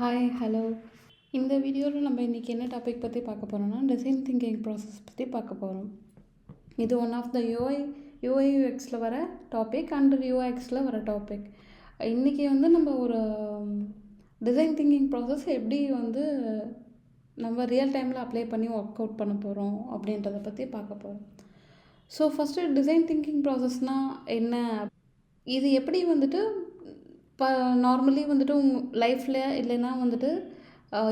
Hi hello. இந்த வீடியோவில் நம்ம இன்றைக்கி என்ன டாபிக் பற்றி பார்க்க போகிறோம்னா டிசைன் திங்கிங் ப்ராசஸ் பற்றி பார்க்க போகிறோம். இது ஒன் ஆஃப் த யூஐ யூஎக்ஸில் வர டாபிக் அண்ட் யூஎக்ஸில் வர டாபிக். இன்றைக்கி நம்ம ஒரு டிசைன் திங்கிங் ப்ராசஸ் எப்படி நம்ம ரியல் டைமில் அப்ளை பண்ணி ஒர்க் அவுட் பண்ண போகிறோம் அப்படின்றத பற்றி பார்க்க போகிறோம். ஸோ ஃபஸ்ட்டு டிசைன் திங்கிங் ப்ராசஸ்னால் என்ன, இது எப்படி இப்போ நார்மலி உங்கள் லைஃப்பில் இல்லைன்னா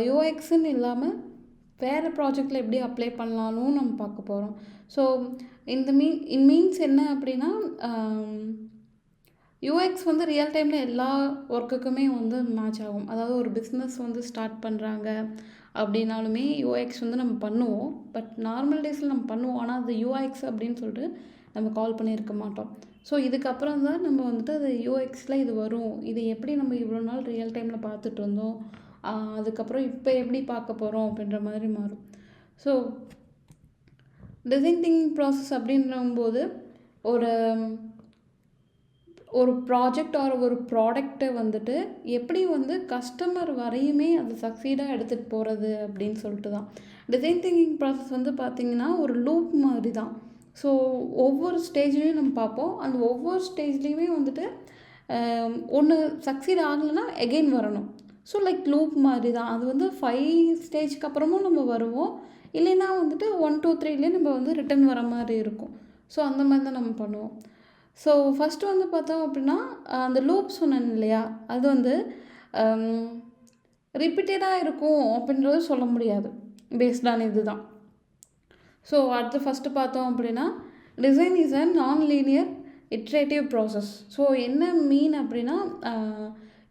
யூஎக்ஸ்ன்னு இல்லாமல் வேறு ப்ராஜெக்டில் எப்படி அப்ளை பண்ணலான்னு நம்ம பார்க்க போகிறோம். ஸோ மீன்ஸ் என்ன அப்படின்னா, யூஎக்ஸ் ரியல் டைமில் எல்லா ஒர்க்குக்குமே மேட்ச் ஆகும். அதாவது ஒரு பிஸ்னஸ் ஸ்டார்ட் பண்ணுறாங்க அப்படின்னாலுமே யூஎக்ஸ் நம்ம பண்ணுவோம். பட் நார்மல் டேஸில் நம்ம பண்ணுவோம், ஆனால் அது யூஎக்ஸ் அப்படின்னு சொல்லிட்டு நம்ம கால் பண்ணியிருக்க மாட்டோம். ஸோ இதுக்கப்புறம் தான் நம்ம அது யூஎக்ஸில் இது வரும், இது எப்படி நம்ம இவ்வளோ நாள் ரியல் டைமில் பார்த்துட்டு இருந்தோம், அதுக்கப்புறம் இப்போ எப்படி பார்க்க போகிறோம் அப்படின்ற மாதிரி மாறும். ஸோ டிசைன் திங்கிங் ப்ராசஸ் அப்படின்றம்போது ஒரு ப்ராஜெக்ட் ஆர் ஒரு ப்ராடக்டை எப்படி கஸ்டமர் வரையுமே அது சக்சீடாக எடுத்துகிட்டு போகிறது அப்படின்னு சொல்லிட்டு தான். டிசைன் திங்கிங் ப்ராசஸ் பார்த்திங்கன்னா ஒரு லூப் மாதிரி தான். ஸோ ஒவ்வொரு ஸ்டேஜ்லேயும் நம்ம பார்ப்போம். அந்த ஒவ்வொரு ஸ்டேஜ்லேயுமே ஒன்று சக்சீட் ஆகலைன்னா எகெயின் வரணும். ஸோ லைக் லூப் மாதிரி தான். அது 5 ஸ்டேஜ்க்கு அப்புறமும் நம்ம வருவோம், இல்லைன்னா 1 2 3லேயே நம்ம ரிட்டன் வர மாதிரி இருக்கும். ஸோ அந்த மாதிரி தான் நம்ம பண்ணுவோம். ஸோ ஃபஸ்ட்டு பார்த்தோம் அப்படின்னா, அந்த லூப் சொன்னேன் இல்லையா, அது ரிப்பீட்டடாக இருக்கும் அப்படின்றது சொல்ல முடியாது, பேஸ்டான இது தான். ஸோ அடுத்து ஃபஸ்ட்டு பார்த்தோம் அப்படின்னா, design is a nonlinear iterative process. So என்ன மீன் அப்படின்னா,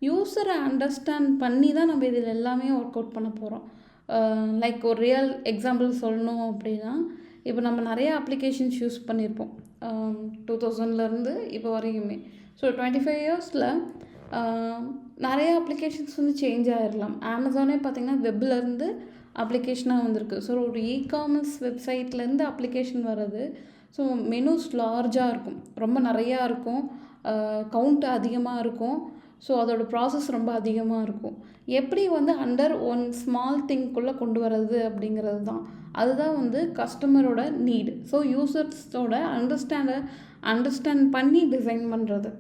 யூஸரை அண்டர்ஸ்டாண்ட் பண்ணி தான் நம்ம இதில் எல்லாமே ஒர்க் அவுட் பண்ண போகிறோம். லைக் ஒரு ரியல் எக்ஸாம்பிள் சொல்லணும் அப்படின்னா, இப்போ நம்ம நிறைய அப்ளிகேஷன்ஸ் யூஸ் பண்ணியிருப்போம் 2000லேருந்து இப்போ வரைக்குமே. ஸோ 25 இயர்ஸில் நிறைய அப்ளிகேஷன்ஸ் சேஞ்ச் ஆகிடலாம். அமேசானே பார்த்திங்கன்னா வெப்லேருந்து அப்ளிகேஷனாக வந்திருக்கு. ஸோ ஒரு இ-காமர்ஸ் வெப்சைட்லேருந்து அப்ளிகேஷன் வர்றது. ஸோ மெனுஸ் லார்ஜாக இருக்கும், ரொம்ப நிறையா இருக்கும், கவுண்ட் அதிகமாக இருக்கும். ஸோ அதோடய ப்ராசஸ் ரொம்ப அதிகமாக இருக்கும். எப்படி அண்டர் ஒன் ஸ்மால் திங்குள்ளே கொண்டு வர்றது அப்படிங்கிறது தான். அதுதான் கஸ்டமரோட நீடு. ஸோ யூசர்ஸோட அண்டர்ஸ்டாண்ட் பண்ணி டிசைன் பண்ணுறது.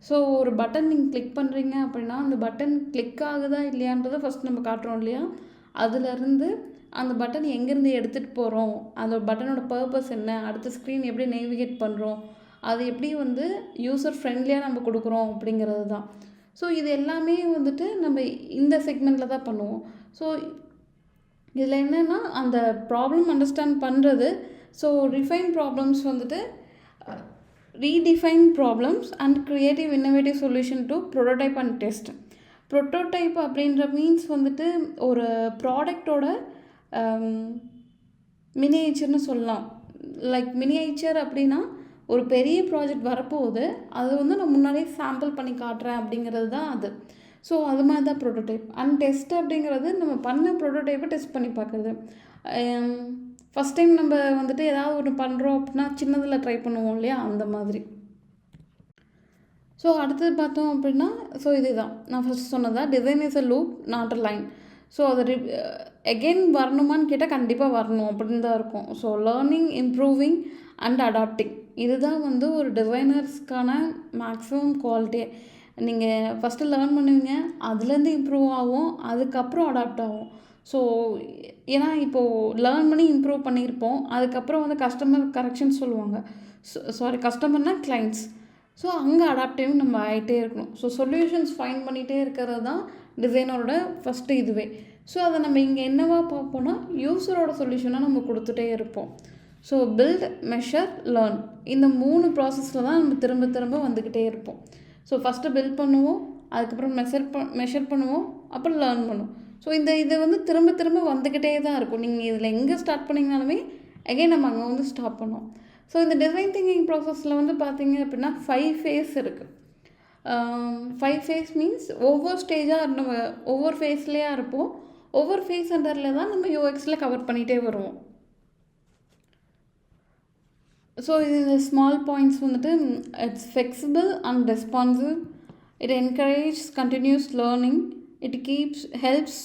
ஸோ ஒரு பட்டன் நீங்கள் கிளிக் பண்ணுறீங்க அப்படின்னா, அந்த பட்டன் கிளிக் ஆகுதா இல்லையான்றதை ஃபஸ்ட் நம்ம காட்டுறோம் இல்லையா, அதுலேருந்து அந்த பட்டன் எங்கேருந்து எடுத்துகிட்டு போகிறோம், அந்த பட்டனோட பர்பஸ் என்ன, அடுத்த ஸ்க்ரீன் எப்படி நேவிகேட் பண்ணுறோம், அது எப்படி யூசர் ஃப்ரெண்ட்லியாக நம்ம கொடுக்குறோம் அப்படிங்கிறது தான். ஸோ இது எல்லாமே நம்ம இந்த செக்மெண்ட்டில் தான் பண்ணுவோம். ஸோ இதில் என்னென்னா, அந்த ப்ராப்ளம் அண்டர்ஸ்டாண்ட் பண்ணுறது. So refine problems redefine problems and creative innovative solution to prototype and test. Prototype அப்படின்ற மீன்ஸ் ஒரு ப்ராடக்டோட மினியேச்சர்னு சொல்லலாம். லைக் மினியேச்சர் அப்படின்னா ஒரு பெரிய ப்ராஜெக்ட் வரப்போகுது, அது நான் முன்னாடியே சாம்பிள் பண்ணி காட்டுறேன் அப்படிங்கிறது தான் அது. ஸோ அது மாதிரி தான் ப்ரோட்டோடைப். அண்ட் டெஸ்ட் அப்படிங்கிறது நம்ம பண்ண ப்ரோட்டோடைப்பை டெஸ்ட் பண்ணி பார்க்குறது. ஃபஸ்ட் டைம் நம்ம ஏதாவது ஒன்று பண்ணுறோம் அப்படின்னா சின்னதில் ட்ரை பண்ணுவோம் இல்லையா, அந்த மாதிரி. ஸோ அடுத்தது பார்த்தோம் அப்படின்னா, ஸோ இதுதான் நான் ஃபஸ்ட் சொன்னதா, design is a loop not a line. So அது எகெயின் வரணுமான்னு கேட்டால் கண்டிப்பாக வரணும் அப்படின்னு தான் இருக்கும். So learning, improving and adapting, இதுதான் ஒரு டிசைனர்ஸ்க்கான மேக்ஸிமம் குவாலிட்டியே. நீங்கள் ஃபஸ்ட்டு லேர்ன் பண்ணுவீங்க, அதுலேருந்து இம்ப்ரூவ் ஆகும், அதுக்கப்புறம் அடாப்ட் ஆகும். ஸோ ஏன்னா இப்போது லேர்ன் பண்ணி இம்ப்ரூவ் பண்ணியிருப்போம், அதுக்கப்புறம் கஸ்டமர் கரெக்ஷன் சொல்லுவாங்க. கஸ்டமர்னால் கிளைண்ட்ஸ். ஸோ அங்கே அடாப்டிவ் நம்ம ஆகிட்டே இருக்கணும். ஸோ சொல்யூஷன்ஸ் ஃபைண்ட் பண்ணிகிட்டே இருக்கிறது தான் டிசைனரோட ஃபஸ்ட்டு இதுவே. ஸோ அதை நம்ம இங்கே என்னவா பார்ப்போம்னா, யூஸரோட சொல்யூஷனாக நம்ம கொடுத்துட்டே இருப்போம். ஸோ பில்ட், மெஷர், லேர்ன், இந்த 3 ப்ராசஸில் தான் நம்ம திரும்ப திரும்ப வந்துக்கிட்டே இருப்போம். ஸோ ஃபஸ்ட்டு பில்ட் பண்ணுவோம், அதுக்கப்புறம் மெஷர் பண்ணுவோம், அப்புறம் லேர்ன் பண்ணுவோம். ஸோ இது திரும்ப திரும்ப வந்துக்கிட்டே தான் இருக்கும். நீங்கள் இதில் எங்கே ஸ்டார்ட் பண்ணிங்கனாலுமே எகைன் நம்ம அங்கே ஸ்டாப் பண்ணுவோம். ஸோ இந்த டிசைன் திங்கிங் ப்ராசஸில் பார்த்தீங்க அப்படின்னா 5 ஃபேஸ் இருக்குது. 5 ஃபேஸ் மீன்ஸ் ஒவ்வொரு ஸ்டேஜாக நம்ம ஒவ்வொரு ஃபேஸ்லேயே இருப்போம். ஒவ்வொரு ஃபேஸ் அண்டரில் தான் நம்ம யூஎக்ஸில் கவர் பண்ணிகிட்டே வருவோம். ஸோ இது small points it's flexible and responsive. It encourage continuous learning. It keeps helps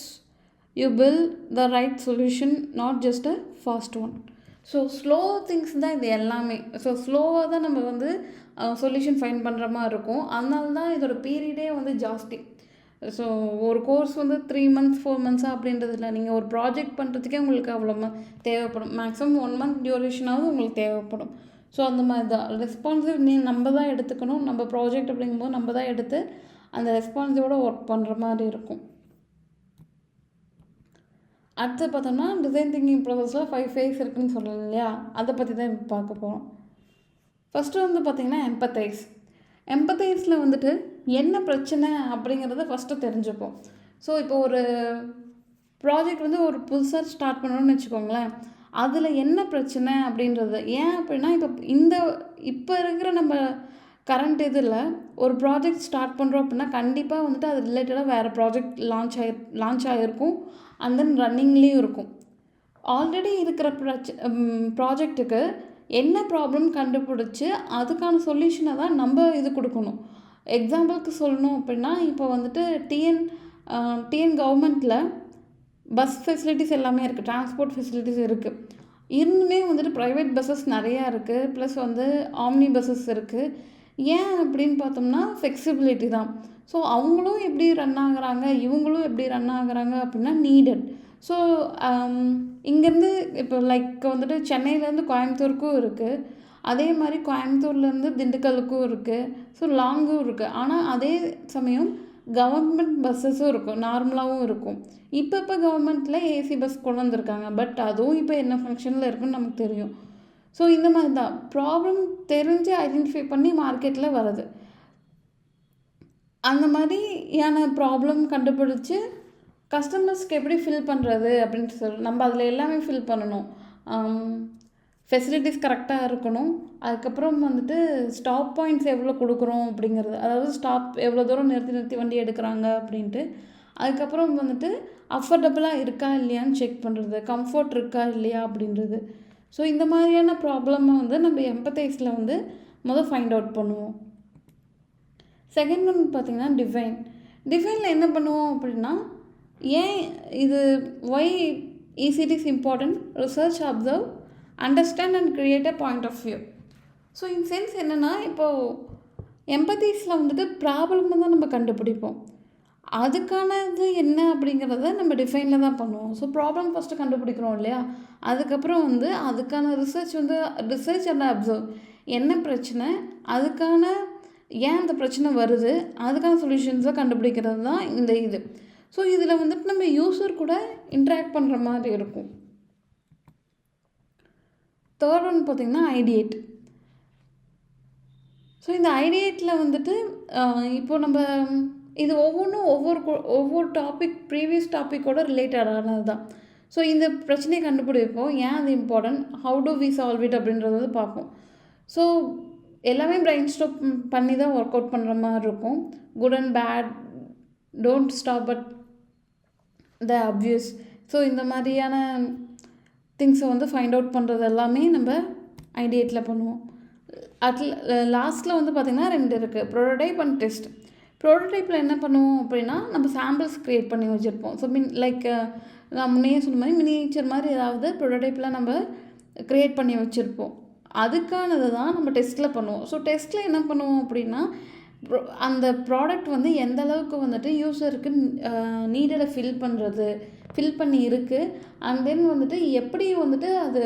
you build the right solution, not just a fast one. So slow things தான் இது எல்லாமே. ஸோ ஸ்லோவாக தான் நம்ம வந்து சொல்யூஷன் ஃபைண்ட் பண்ணுற மாதிரி இருக்கும். அதனால தான் இதோட பீரியடே வந்து ஜாஸ்தி. ஸோ ஒரு கோர்ஸ் வந்து 3 months 4 months அப்படின்றது இல்லை. நீங்கள் ஒரு ப்ராஜெக்ட் பண்ணுறதுக்கே உங்களுக்கு அவ்வளோ தேவைப்படும். மேக்ஸிமம் 1 month டியூரேஷனாவது உங்களுக்கு தேவைப்படும். ஸோ அந்த மாதிரி தான் ரெஸ்பான்சிவ் நம்ம தான் எடுத்துக்கணும். நம்ம ப்ராஜெக்ட் அப்படிங்கும்போது நம்ம தான் எடுத்து அந்த ரெஸ்பான்சிவோட ஒர்க் பண்ணுற மாதிரி இருக்கும். அடுத்து பார்த்தோம்னா டிசைன் திங்கிங் ப்ராசஸில் 5 phase இருக்குதுன்னு சொல்லலாம் இல்லையா, அதை பற்றி தான் இப்போ பார்க்க போகிறோம். ஃபஸ்ட்டு வந்து பார்த்திங்கன்னா எம்பத்தைஸில் வந்துட்டு என்ன பிரச்சனை அப்படிங்கிறத ஃபஸ்ட்டு தெரிஞ்சுப்போம். ஸோ இப்போ ஒரு ப்ராஜெக்ட் வந்து ஒரு புதுசாக ஸ்டார்ட் பண்ணணும்னு வச்சுக்கோங்களேன், அதில் என்ன பிரச்சனை அப்படின்றது. ஏன் அப்படின்னா இப்போ இருக்கிற நம்ம கரண்ட் இதில் ஒரு ப்ராஜெக்ட் ஸ்டார்ட் பண்ணுறோம் அப்படின்னா கண்டிப்பாக வந்துட்டு அது ரிலேட்டடாக வேறு ப்ராஜெக்ட் லான்ச் ஆகிருக்கும், அண்ட் தென் ரன்னிங்லேயும் இருக்கும். ஆல்ரெடி இருக்கிற ப்ராஜெக்ட்டுக்கு என்ன ப்ராப்ளம் கண்டுபிடிச்சி அதுக்கான சொல்யூஷனை தான் நம்ம இது கொடுக்கணும். எக்ஸாம்பிளுக்கு சொல்லணும் அப்படின்னா இப்போ வந்துட்டு டிஎன் கவர்மெண்ட்டில் பஸ் ஃபெசிலிட்டிஸ் எல்லாமே இருக்குது, டிரான்ஸ்போர்ட் ஃபெசிலிட்டிஸ் இருக்குது. இன்னுமே வந்துட்டு ப்ரைவேட் பஸ்ஸஸ் நிறையா இருக்குது, ப்ளஸ் வந்து ஆம்னி பஸ்ஸஸ் இருக்குது. ஏன் அப்படின்னு பார்த்தோம்னா ஃப்ளெக்சிபிலிட்டி தான். ஸோ அவங்களும் எப்படி ரன் ஆகுறாங்க, இவங்களும் எப்படி ரன் ஆகுறாங்க அப்படின்னா நீடட். ஸோ இங்கேருந்து இப்போ லைக் வந்துட்டு சென்னையிலேருந்து கோயம்புத்தூருக்கும் இருக்குது, அதே மாதிரி கோயம்புத்தூர்லேருந்து திண்டுக்கலுக்கும் இருக்குது. ஸோ லாங்கும் இருக்குது. ஆனால் அதே சமயம் கவர்மெண்ட் பஸ்ஸஸும் இருக்கும், நார்மலாகவும் இருக்கும். இப்போ கவர்மெண்ட்டில் ஏசி பஸ் கொண்டு வந்திருக்காங்க, பட் அதுவும் இப்போ என்ன ஃபங்க்ஷனில் இருக்குன்னு நமக்கு தெரியும். ஸோ இந்த மாதிரி தான் ப்ராப்ளம் தெரிஞ்சு ஐடென்டிஃபை பண்ணி மார்க்கெட்டில் வருது. அந்த மாதிரியான ப்ராப்ளம் கண்டுபிடிச்சி கஸ்டமர்ஸ்க்கு எப்படி ஃபில் பண்ணுறது அப்படின்ட்டு நம்ம அதில் எல்லாமே ஃபில் பண்ணணும். ஃபெசிலிட்டிஸ் கரெக்டாக இருக்கணும். அதுக்கப்புறம் வந்துட்டு ஸ்டாப் பாயிண்ட்ஸ் எவ்வளோ கொடுக்குறோம் அப்படிங்கிறது, அதாவது ஸ்டாப் எவ்வளோ தூரம் நிறுத்தி வண்டி எடுக்கிறாங்க அப்படின்ட்டு. அதுக்கப்புறம் வந்துட்டு அஃபோர்டபுளாக இருக்கா இல்லையான்னு செக் பண்ணுறது, கம்ஃபர்ட் இருக்கா இல்லையா அப்படின்றது. ஸோ இந்த மாதிரியான ப்ராப்ளமை வந்து நம்ம எம்பத்தைஸில் வந்து ஃபைண்ட் அவுட் பண்ணுவோம். செகண்ட் ஒன் பார்த்திங்கன்னா டிஃபைனில் என்ன பண்ணுவோம் அப்படின்னா, ஏன் இது why it is important, research, observe, understand and create a point of view. So in sense என்னென்னா, இப்போது எம்பத்தீஸில் வந்துட்டு ப்ராப்ளமை தான் நம்ம கண்டுபிடிப்போம், அதுக்கானது என்ன அப்படிங்கிறத நம்ம டிஃபைனில் தான் பண்ணுவோம். ஸோ ப்ராப்ளம் ஃபஸ்ட்டு கண்டுபிடிக்கிறோம் இல்லையா, அதுக்கப்புறம் வந்து அதுக்கான ரிசர்ச் அண்ட் அப்சர்வ், என்ன பிரச்சனை, அதுக்கான ஏன் அந்த பிரச்சனை வருது, அதுக்கான சொல்யூஷன்ஸை கண்டுபிடிக்கிறது தான் இந்த இது. ஸோ இதில் வந்துட்டு நம்ம யூஸர் கூட இன்ட்ராக்ட் பண்ணுற மாதிரி இருக்கும். தேர்ட் ஒன் பார்த்திங்கன்னா ஐடியேட். ஸோ இந்த ஐடியேட்டில் வந்துட்டு இப்போ நம்ம இது ஒவ்வொன்றும் ஒவ்வொரு டாபிக் ப்ரீவியஸ் டாப்பிக்கோட ரிலேட்டடானது தான். ஸோ இந்த பிரச்சனையை கண்டுபிடிப்போம், ஏன் அது important, how do we solve it அப்படின்றது வந்து பார்ப்போம். ஸோ எல்லாமே பிரெயின் ஸ்டாப் பண்ணி தான் ஒர்க் அவுட் பண்ணுற மாதிரி இருக்கும். Good and bad, don't stop but the obvious. So இந்த மாதிரியான திங்ஸை வந்து ஃபைண்ட் அவுட் பண்ணுறது எல்லாமே நம்ம ஐடியேட்டில் பண்ணுவோம். லாஸ்ட்டில் வந்து பார்த்திங்கன்னா 2 இருக்குது, ப்ரோட்டோடைப் அண்ட் டெஸ்ட். ப்ரோட்டோடைப்பில் என்ன பண்ணுவோம் அப்படின்னா, நம்ம சாம்பிள்ஸ் க்ரியேட் பண்ணி வச்சுருப்போம். ஸோ லைக் நான் முன்னையே சொன்ன மாதிரி மினியேச்சர் மாதிரி ஏதாவது ப்ரோட்டோடைப்பில் நம்ம க்ரியேட் பண்ணி வச்சுருப்போம். அதுக்கானது தான் நம்ம டெஸ்ட்டில் பண்ணுவோம். ஸோ டெஸ்ட்டில் என்ன பண்ணுவோம் அப்படின்னா, அந்த ப்ராடக்ட் வந்து எந்த அளவுக்கு வந்துட்டு யூஸருக்கு நீடடை ஃபில் பண்ணி இருக்குது, அண்ட் தென் வந்துட்டு எப்படி வந்துட்டு அது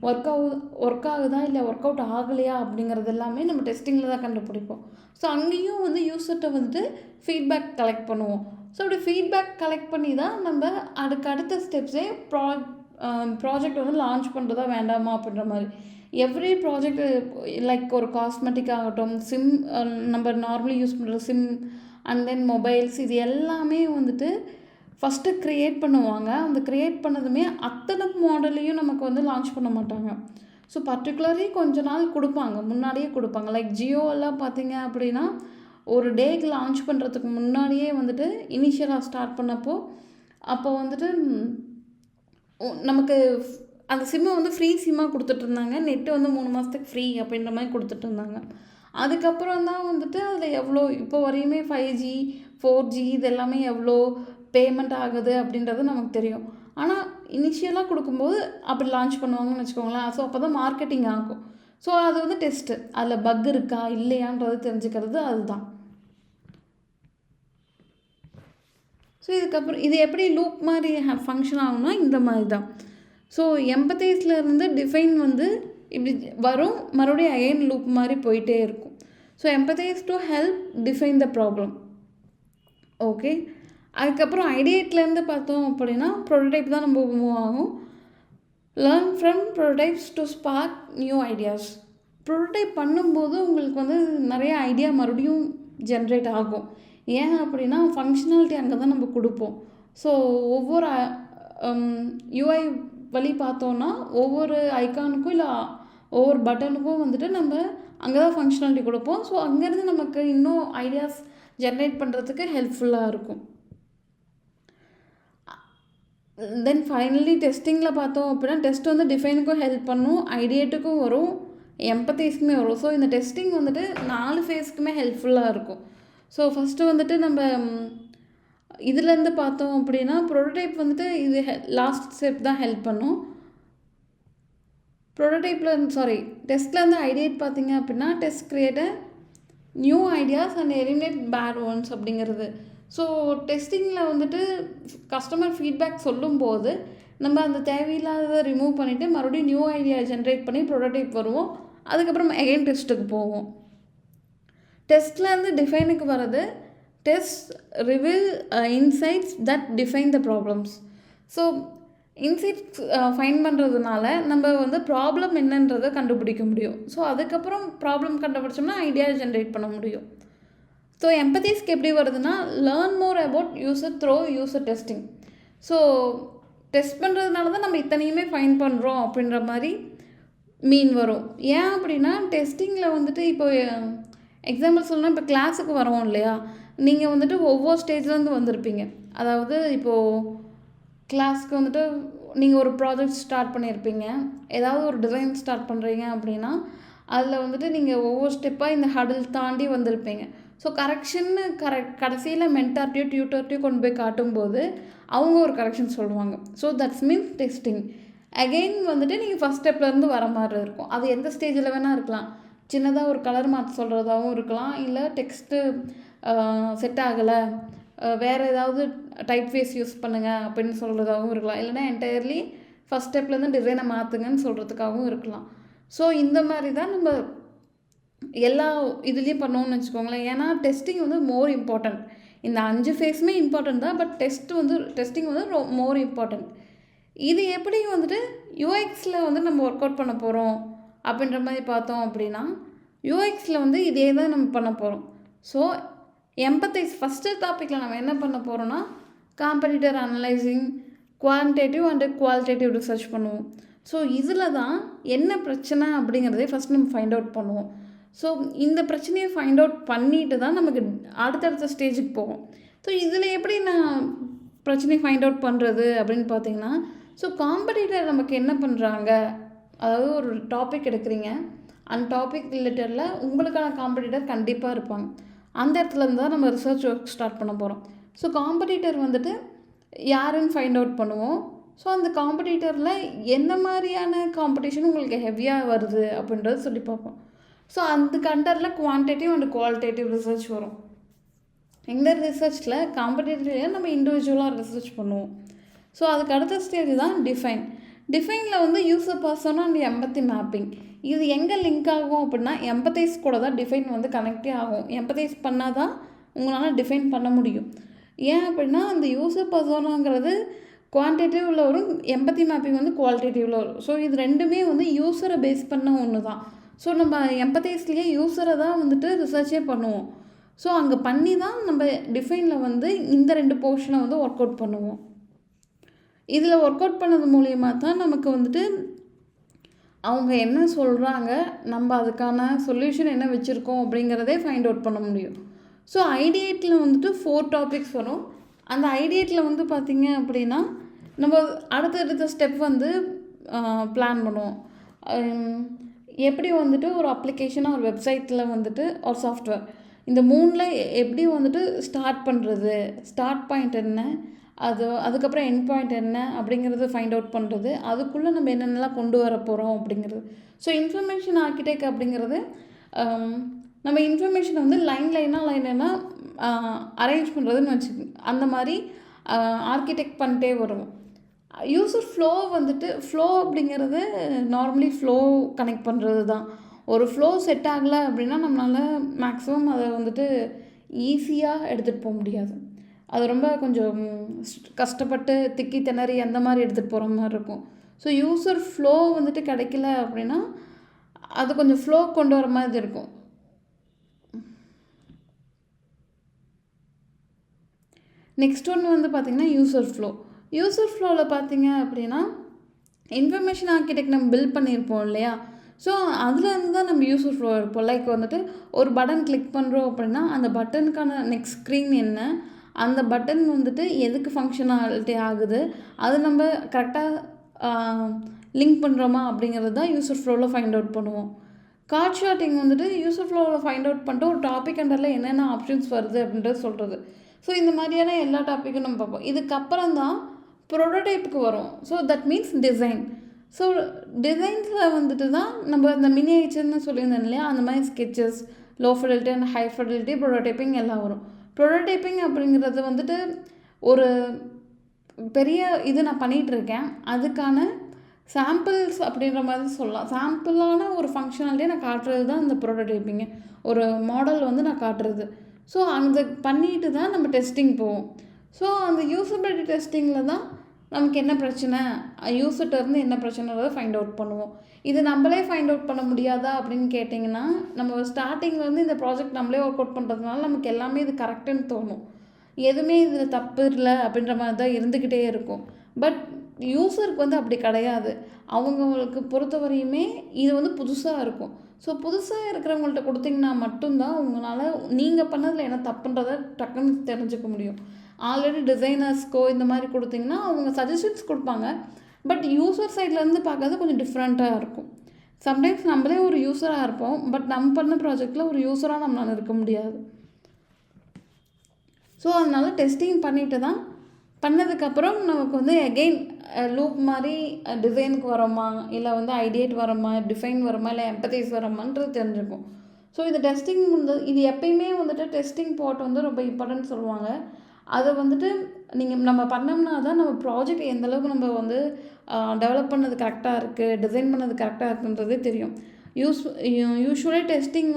ஒர்க் ஆகுதா இல்லை ஒர்க் அவுட் ஆகலையா அப்படிங்கிறது எல்லாமே நம்ம டெஸ்டிங்கில் தான் கண்டுபிடிப்போம். ஸோ அங்கேயும் வந்து யூஸர்கிட்ட வந்துட்டு ஃபீட்பேக் கலெக்ட் பண்ணுவோம். ஸோ அப்படி ஃபீட்பேக் கலெக்ட் பண்ணி தான் நம்ம அடுத்த ஸ்டெப்ஸே ப்ராஜெக்ட் வந்து லான்ச் பண்ணுறதா வேண்டாமா அப்படின்ற மாதிரி. எவ்ரி ப்ராஜெக்ட் லைக் ஒரு காஸ்மெட்டிக் ஆகட்டும், சிம், நம்ம நார்மலி யூஸ் பண்ணுற சிம், அண்ட் தென் மொபைல்ஸ், இது எல்லாமே வந்துட்டு ஃபஸ்ட்டு க்ரியேட் பண்ணுவாங்க. அந்த க்ரியேட் பண்ணதுமே அத்தனை மாடலையும் நமக்கு வந்து லான்ச் பண்ண மாட்டாங்க. ஸோ பர்டிகுலர்லி கொஞ்ச நாள் முன்னாடியே கொடுப்பாங்க. லைக் ஜியோவெல்லாம் பார்த்திங்க அப்படின்னா ஒரு டேக்கு லான்ச் பண்ணுறதுக்கு முன்னாடியே வந்துட்டு இனிஷியலாக ஸ்டார்ட் பண்ணப்போ அப்போ வந்துட்டு நமக்கு அந்த சிம்மை வந்து ஃப்ரீ சிம்மாக கொடுத்துட்ருந்தாங்க. நெட்டு வந்து 3 மாதத்துக்கு ஃப்ரீ அப்படின்ற மாதிரி கொடுத்துட்ருந்தாங்க. அதுக்கப்புறம் தான் வந்துட்டு அதில் எவ்வளோ இப்போ வரையுமே 5G 4G இது எல்லாமே எவ்வளோ பேமெண்ட் ஆகுது அப்படின்றது நமக்கு தெரியும். ஆனால் இனிஷியலாக கொடுக்கும்போது அப்படி லான்ச் பண்ணுவாங்கன்னு வச்சுக்கோங்களேன். ஸோ அப்போ தான் மார்க்கெட்டிங் ஆகும். ஸோ அது வந்து டெஸ்ட்டு, அதில் பக் இருக்கா இல்லையான்றது தெரிஞ்சுக்கிறது அதுதான். ஸோ இதுக்கப்புறம் இது எப்படி லூப் மாதிரி ஃபங்க்ஷன் ஆகும்னா இந்த மாதிரி தான். ஸோ எம்பத்தைஸ்லேருந்து டிஃபைன் வந்து இப்படி வரும், மறுபடியும் அகைன் லூப் மாதிரி போயிட்டே இருக்கும். So empathise to help define the problem. Okay, அதுக்கப்புறம் ஐடியேட்லேருந்து பார்த்தோம் அப்படின்னா ப்ரோட்டோடைப் தான் நம்ம மூவ் ஆகும். Learn from prototypes to spark new ideas. Prototype பண்ணும்போது உங்களுக்கு வந்து நிறைய ஐடியா மறுபடியும் ஜென்ரேட் ஆகும். ஏன் அப்படின்னா ஃபங்க்ஷனாலிட்டி அங்கே தான் நம்ம கொடுப்போம். ஸோ ஒவ்வொரு யூஐ வழி பார்த்தோன்னா ஒவ்வொரு ஐக்கானுக்கும் இல்லை ஒவ்வொரு பட்டனுக்கும் வந்துட்டு நம்ம அங்கே தான் ஃபங்க்ஷனாலிட்டி கொடுப்போம். ஸோ அங்கேருந்து நமக்கு இன்னும் ஐடியாஸ் ஜென்ரேட் பண்ணுறதுக்கு ஹெல்ப்ஃபுல்லாக இருக்கும். தென் ஃபைனலி டெஸ்டிங்கில் பார்த்தோம் அப்படின்னா டெஸ்ட் வந்து டிஃபைனுக்கும் ஹெல்ப் பண்ணும், ஐடியேட்டுக்கும் வரும், எம்பத்தைஸ்க்குமே வரும். ஸோ இந்த டெஸ்டிங் வந்துட்டு 4 ஃபேஸ்க்குமே ஹெல்ப்ஃபுல்லாக இருக்கும். ஸோ ஃபஸ்ட்டு வந்துட்டு நம்ம இதுலேருந்து பார்த்தோம் அப்படின்னா ப்ரோட்டோடைப் வந்துட்டு இது லாஸ்ட் ஸ்டெப் தான் ஹெல்ப் பண்ணும். டெஸ்ட்லேருந்து ஐடியேட் பார்த்தீங்க அப்படின்னா test create new ideas and eliminate bad ones அப்படிங்கிறது. ஸோ டெஸ்டிங்கில் வந்துட்டு கஸ்டமர் ஃபீட்பேக் சொல்லும்போது நம்ம அந்த தேவையில்லாத ரிமூவ் பண்ணிவிட்டு மறுபடியும் நியூ ஐடியா ஜென்ரேட் பண்ணி ப்ரோட்டோடைப் வருவோம். அதுக்கப்புறம் அகைன் டெஸ்ட்டுக்கு போவோம். டெஸ்ட்லேருந்து டிஃபைனுக்கு வர்றது test reveal insights that define the problems. So insights fine பண்ணுறதுனால நம்ம வந்து ப்ராப்ளம் என்னன்றதை கண்டுபிடிக்க முடியும். ஸோ அதுக்கப்புறம் ப்ராப்ளம் கண்டுபிடிச்சோம்னா ஐடியா ஜென்ரேட் பண்ண முடியும். ஸோ எம்பத்தைஸ்க்கு எப்படி வருதுன்னா learn more about user throw user testing. So test பண்ணுறதுனால தான் நம்ம இத்தனையுமே ஃபைன் பண்ணுறோம் அப்படின்ற மாதிரி மீன் வரும். ஏன் அப்படின்னா டெஸ்டிங்கில் வந்துட்டு இப்போ எக்ஸாம்பிள் சொல்லணும்னா இப்போ கிளாஸுக்கு வரோம் இல்லையா, நீங்கள் வந்துட்டு ஒவ்வொரு ஸ்டேஜ்லேருந்து வந்திருப்பீங்க. அதாவது இப்போது கிளாஸ்க்கு வந்துட்டு நீங்கள் ஒரு ப்ராஜெக்ட் ஸ்டார்ட் பண்ணியிருப்பீங்க, ஏதாவது ஒரு டிசைன் ஸ்டார்ட் பண்ணுறீங்க அப்படின்னா அதில் வந்துட்டு நீங்கள் ஒவ்வொரு ஸ்டெப்பாக இந்த ஹடில் தாண்டி வந்திருப்பீங்க. ஸோ கரெக்ஷன்னு கடைசியில் மென்டார்ட்டையோ டியூட்டர்ட்டையோ கொண்டு போய் காட்டும்போது அவங்க ஒரு கரெக்ஷன் சொல்லுவாங்க. So that's means testing. Again வந்துட்டு நீங்கள் ஃபஸ்ட் ஸ்டெப்லேருந்து வர மாதிரி இருக்கும். அது எந்த ஸ்டேஜில் வேணால் இருக்கலாம். சின்னதாக ஒரு கலர் மாற்ற சொல்கிறதாகவும் இருக்கலாம், இல்லை டெக்ஸ்ட்டு செட் ஆகலை வேறு ஏதாவது டைப் ஃபேஸ் யூஸ் பண்ணுங்கள் அப்படின்னு சொல்கிறதாகவும் இருக்கலாம், இல்லைனா என்டையர்லி ஃபஸ்ட் ஸ்டெப்லேருந்து டிசைனை மாற்றுங்கன்னு சொல்கிறதுக்காகவும் இருக்கலாம். ஸோ இந்த மாதிரி தான் நம்ம எல்லா இதுலேயும் பண்ணுவோம்னு வச்சுக்கோங்களேன். ஏன்னா டெஸ்டிங் வந்து மோர் இம்பார்ட்டண்ட். இந்த 5 ஃபேஸுமே இம்பார்ட்டண்ட் தான், பட் டெஸ்டிங் வந்து மோர் இம்பார்ட்டண்ட். இது எப்படி வந்துட்டு யூஎக்ஸில் வந்து நம்ம ஒர்க் அவுட் பண்ண போகிறோம் அப்படின்ற மாதிரி பார்த்தோம் அப்படின்னா யூஎக்ஸில் வந்து இதே தான் நம்ம பண்ண போகிறோம். ஸோ எம்பத்தைஸ் ஃபஸ்ட்டு டாப்பிக்கில் நம்ம என்ன பண்ண போகிறோன்னா competitor analysing, quantitative and qualitative research பண்ணுவோம். ஸோ இதில் தான் என்ன பிரச்சனை அப்படிங்கிறதே ஃபஸ்ட் நம்ம ஃபைண்ட் அவுட் பண்ணுவோம். ஸோ இந்த பிரச்சனையை ஃபைண்ட் அவுட் பண்ணிட்டு தான் நமக்கு அடுத்தடுத்த ஸ்டேஜுக்கு போவோம். ஸோ இதில் எப்படி நான் பிரச்சனையை ஃபைண்ட் அவுட் பண்ணுறது அப்படின்னு பார்த்தீங்கன்னா, ஸோ காம்படிட்டர் நமக்கு என்ன பண்ணுறாங்க, அதாவது ஒரு டாபிக் எடுக்கிறீங்க, அந்த டாபிக் ரிலேட்டடில் உங்களுக்கான காம்படிட்டர் கண்டிப்பாக இருப்பாங்க. அந்த இடத்துலேருந்து தான் நம்ம ரிசர்ச் ஒர்க் ஸ்டார்ட் பண்ண போகிறோம். ஸோ காம்படிட்டர் வந்துட்டு யாருன்னு ஃபைண்ட் அவுட் பண்ணுவோம். ஸோ அந்த காம்படிட்டரில் எந்த மாதிரியான காம்படிஷன் உங்களுக்கு ஹெவியாக வருது அப்படின்றது சொல்லி பார்ப்போம். ஸோ அந்த கண்டரில் குவான்டிட்டிவ் அண்ட் குவாலிட்டேட்டிவ் ரிசர்ச் வரும். இந்த ரிசர்ச்சில் காம்படிட்டர்லேயே நம்ம இண்டிவிஜுவலாக ரிசர்ச் பண்ணுவோம். ஸோ அதுக்கு அடுத்த ஸ்டேஜ் தான் டிஃபைன். டிஃபைனில் வந்து யூசர் பர்சனா அண்ட் எம்பத்தி மேப்பிங். இது எங்கே லிங்க் ஆகும் அப்படின்னா எம்பத்தைஸ் கூட தான் டிஃபைன் வந்து கனெக்டே ஆகும். எம்பத்தைஸ் பண்ணால் தான் உங்களால் டிஃபைன் பண்ண முடியும். ஏன் அப்படின்னா அந்த யூசர் பர்சனாங்கிறது குவான்டிட்டிவில் வரும், எம்பத்தி மேப்பிங் வந்து குவாலிட்டேட்டிவில் வரும். ஸோ இது ரெண்டுமே வந்து யூஸரை பேஸ் பண்ண ஒன்று தான். ஸோ நம்ம எம்பத்தைஸ்லேயே யூஸரை தான் வந்துட்டு ரிசர்ச்சே பண்ணுவோம். ஸோ அங்கே பண்ணி தான் நம்ம டிஃபைனில் வந்து இந்த 2 போர்ஷனை வந்து ஒர்க் அவுட் பண்ணுவோம். இதில் ஒர்க் அவுட் பண்ணது மூலிமா தான் நமக்கு வந்துட்டு அவங்க என்ன சொல்கிறாங்க, நம்ம அதுக்கான சொல்யூஷன் என்ன வச்சுருக்கோம் அப்படிங்கிறதே ஃபைண்ட் அவுட் பண்ண முடியும். ஸோ ஐடியேட்டில் வந்துட்டு 4 டாபிக்ஸ் வரும். அந்த ஐடியேட்டில் வந்து பார்த்திங்க அப்படின்னா நம்ம அடுத்தடுத்த ஸ்டெப் வந்து பிளான் பண்ணுவோம். எப்படி வந்துட்டு ஒரு அப்ளிகேஷனாக ஒரு வெப்சைட்டில் வந்துட்டு ஒரு சாஃப்ட்வேர் இந்த 3ல் எப்படி வந்துட்டு ஸ்டார்ட் பண்ணுறது, ஸ்டார்ட் பாயிண்ட் என்ன, அதுக்கப்புறம் எண்ட் பாயிண்ட் என்ன அப்படிங்கிறது ஃபைண்ட் அவுட் பண்ணுறது, அதுக்குள்ளே நம்ம என்னென்னலாம் கொண்டு வர போகிறோம் அப்படிங்கிறது. ஸோ இன்ஃபர்மேஷன் ஆர்கிடெக்ட் அப்படிங்கிறது நம்ம இன்ஃபர்மேஷனை வந்து லைனாக அரேஞ்ச் பண்ணுறதுன்னு வச்சுக்கோங்க. அந்த மாதிரி ஆர்கிடெக்ட் பண்ணிட்டே வருவோம். யூசர் ஃப்ளோ அப்படிங்கிறது நார்மலி ஃப்ளோ கனெக்ட் பண்ணுறது தான். ஒரு ஃப்ளோ செட் ஆகலை அப்படின்னா நம்மளால் மேக்ஸிமம் அதை வந்துட்டு ஈஸியாக எடுத்துகிட்டு போக முடியாது. அது ரொம்ப கொஞ்சம் கஷ்டப்பட்டு திக்கி திணறி அந்த மாதிரி எடுத்துகிட்டு போகிற மாதிரி இருக்கும். ஸோ யூசர் ஃப்ளோ வந்துட்டு கிடைக்கல அப்படின்னா அது கொஞ்சம் ஃப்ளோ கொண்டு வர மாதிரி இருக்கும். நெக்ஸ்ட் ஒன்று பார்த்திங்கன்னா யூசர் ஃப்ளோவில் பார்த்திங்க அப்படின்னா இன்ஃபர்மேஷன் ஆர்கிடெக்ட் நம்ம பில்ட் பண்ணியிருப்போம் இல்லையா. ஸோ அதுலேருந்து தான் நம்ம யூசர் ஃப்ளோ இருப்போம். லைக் வந்துட்டு ஒரு பட்டன் கிளிக் பண்ணுறோம் அப்படின்னா அந்த பட்டனுக்கான நெக்ஸ்ட் ஸ்க்ரீன் என்ன, அந்த பட்டன் வந்துட்டு எதுக்கு ஃபங்க்ஷனாலிட்டி ஆகுது, அது நம்ம கரெக்டாக லிங்க் பண்ணுறோமா அப்படிங்கிறது தான் யூசர் ஃப்ளோவில் ஃபைண்ட் அவுட் பண்ணுவோம். கார்ட் ஷார்ட்டிங் வந்துட்டு யூசர் ஃப்ளோவில் ஃபைண்ட் அவுட் பண்ணிட்டு ஒரு டாபிக் அண்டரில் என்னென்ன ஆப்ஷன்ஸ் வருது அப்படின்றது சொல்கிறது. ஸோ இந்த மாதிரியான எல்லா டாப்பிக்கும் நம்ம பார்ப்போம். இதுக்கப்புறம் தான் ப்ரோட்டோடைப்புக்கு வரும். So that means design. So டிசைன்ஸில் வந்துட்டு தான் நம்ம இந்த மினியேச்சர்னு சொல்லியிருந்தேன் இல்லையா, அந்த மாதிரி sketches, low fidelity and high fidelity, prototyping எல்லாம் வரும். ப்ரோட்டோடைப்பிங் அப்படிங்கிறது வந்துட்டு ஒரு பெரிய இது நான் பண்ணிகிட்ருக்கேன். அதுக்கான சாம்பிள்ஸ் அப்படின்ற மாதிரி சொல்லலாம். சாம்பிளான ஒரு ஃபங்க்ஷனாலிட்டியை நான் காட்டுறது தான் இந்த ப்ரோட்டோடைப்பிங்கு. ஒரு மாடல் வந்து நான் காட்டுறது. ஸோ அந்த பண்ணிட்டு தான் நம்ம டெஸ்டிங் போவோம். ஸோ அந்த யூசபிலிட்டி டெஸ்டிங்கில் தான் நமக்கு என்ன பிரச்சனை, யூசர்கிட்டருந்து என்ன பிரச்சனைன்றதை ஃபைண்ட் அவுட் பண்ணுவோம். இது நம்மளே ஃபைண்ட் அவுட் பண்ண முடியாதா அப்படின்னு கேட்டிங்கன்னா, நம்ம ஸ்டார்டிங்கில் இந்த ப்ராஜெக்ட் நம்மளே ஒர்க் அவுட் பண்ணுறதுனால நமக்கு எல்லாமே இது கரெக்டுன்னு தோணும். எதுவுமே இதில் தப்பு இல்லை அப்படின்ற மாதிரி தான் இருந்துக்கிட்டே இருக்கும். பட் யூசருக்கு அப்படி கிடையாது. அவங்களுக்கு பொறுத்தவரையுமே இது புதுசாக இருக்கும். ஸோ புதுசாக இருக்கிறவங்கள்ட்ட கொடுத்திங்கன்னா மட்டும்தான் உங்களால் நீங்கள் பண்ணதில் என்ன தப்புன்றதை டக்குன்னு தெரிஞ்சுக்க முடியும். ஆல்ரெடி டிசைனர்ஸ்க்கோ இந்த மாதிரி கொடுத்திங்கன்னா அவங்க சஜஷன்ஸ் கொடுப்பாங்க. பட் யூசர் சைட்லேருந்து பார்க்கறது கொஞ்சம் டிஃப்ரெண்ட்டாக இருக்கும். சம்டைம்ஸ் நம்மளே ஒரு யூஸராக இருப்போம். பட் நம்ம பண்ண ப்ராஜெக்டில் ஒரு யூஸராக நம்மளால் இருக்க முடியாது. ஸோ அதனால் டெஸ்டிங் பண்ணிட்டு தான் பண்ணதுக்கப்புறம் நமக்கு எகெயின் லூப் மாதிரி டிசைனுக்கு வரோமா, இல்லை ஐடியேட் வரோமா, டிஃபைன் வரோமா, இல்லை எம்பத்தைஸ் வரோமான்றது தெரிஞ்சுக்கும். ஸோ இது டெஸ்டிங் இது எப்பயுமே டெஸ்டிங் பார்ட் ரொம்ப இம்பார்ட்டன்ட் சொல்லுவாங்க. அதை நம்ம பண்ணோம்னா தான் நம்ம ப்ராஜெக்ட் எந்தளவுக்கு நம்ம டெவலப் பண்ணது கரெக்டாக இருக்குது, டிசைன் பண்ணது கரெக்டாக இருக்குன்றதே தெரியும். யூஸ்வலி டெஸ்டிங்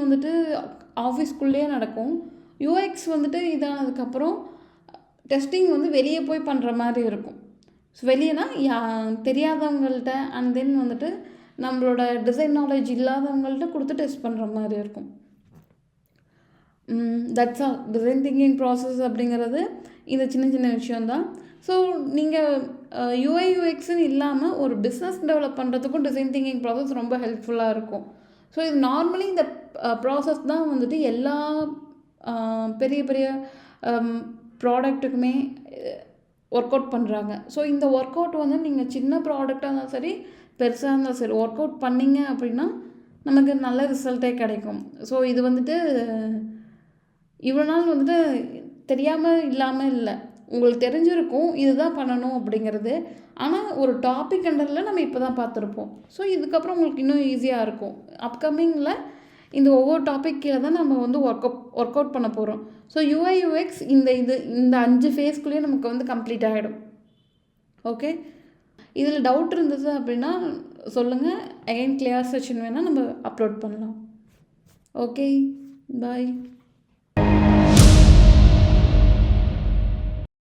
ஆஃபீஸ்க்குள்ளேயே நடக்கும். யூஎக்ஸ் இதானதுக்கப்புறம் டெஸ்டிங் வெளியே போய் பண்ணுற மாதிரி இருக்கும். ஸோ வெளியேனா தெரியாதவங்கள்ட்ட அண்ட் தென் நம்மளோட டிசைன் நாலேஜ் இல்லாதவங்கள்ட்ட கொடுத்து டெஸ்ட் பண்ணுற மாதிரி இருக்கும். That's all. Design thinking process அப்படிங்கிறது இந்த சின்ன சின்ன விஷயந்தான். ஸோ நீங்கள் யூஐ யூஎக்ஸ்ன்னு இல்லாமல் ஒரு பிஸ்னஸ் டெவலப் பண்ணுறதுக்கும் டிசைன் திங்கிங் ப்ராசஸ் ரொம்ப ஹெல்ப்ஃபுல்லாக இருக்கும். ஸோ இது நார்மலி இந்த ப்ராசஸ் தான் எல்லா பெரிய பெரிய ப்ராடக்ட்டுக்குமே ஒர்க் அவுட் பண்ணுறாங்க. ஸோ இந்த ஒர்க் அவுட் நீங்கள் சின்ன ப்ராடக்டாக இருந்தாலும் சரி, பெருசாக இருந்தாலும் சரி, ஒர்க் அவுட் பண்ணிங்க அப்படின்னா நமக்கு நல்ல ரிசல்ட்டே கிடைக்கும். ஸோ இது இவ்வளோ நாள் தெரியாமல் இல்லாமல் இல்லை, உங்களுக்கு தெரிஞ்சிருக்கும் இதுதான் பண்ணணும் அப்படிங்கிறது. ஆனால் ஒரு டாபிக் அண்டரில் நம்ம இப்போ தான் பார்த்துருப்போம். ஸோ இதுக்கப்புறம் உங்களுக்கு இன்னும் ஈஸியாக இருக்கும். அப்கமிங்கில் இந்த ஒவ்வொரு டாபிக் கீழே தான் நம்ம ஒர்க் அவுட் பண்ண போகிறோம். ஸோ யூஐ யூஎக்ஸ் இந்த 5 ஃபேஸ்க்குள்ளேயே நமக்கு கம்ப்ளீட் ஆகிடும். ஓகே, இதில் டவுட் இருந்தது அப்படின்னா சொல்லுங்கள். அகைன் கிளியர் செஷன் வேணால் நம்ம அப்லோட் பண்ணலாம். ஓகே, பாய்.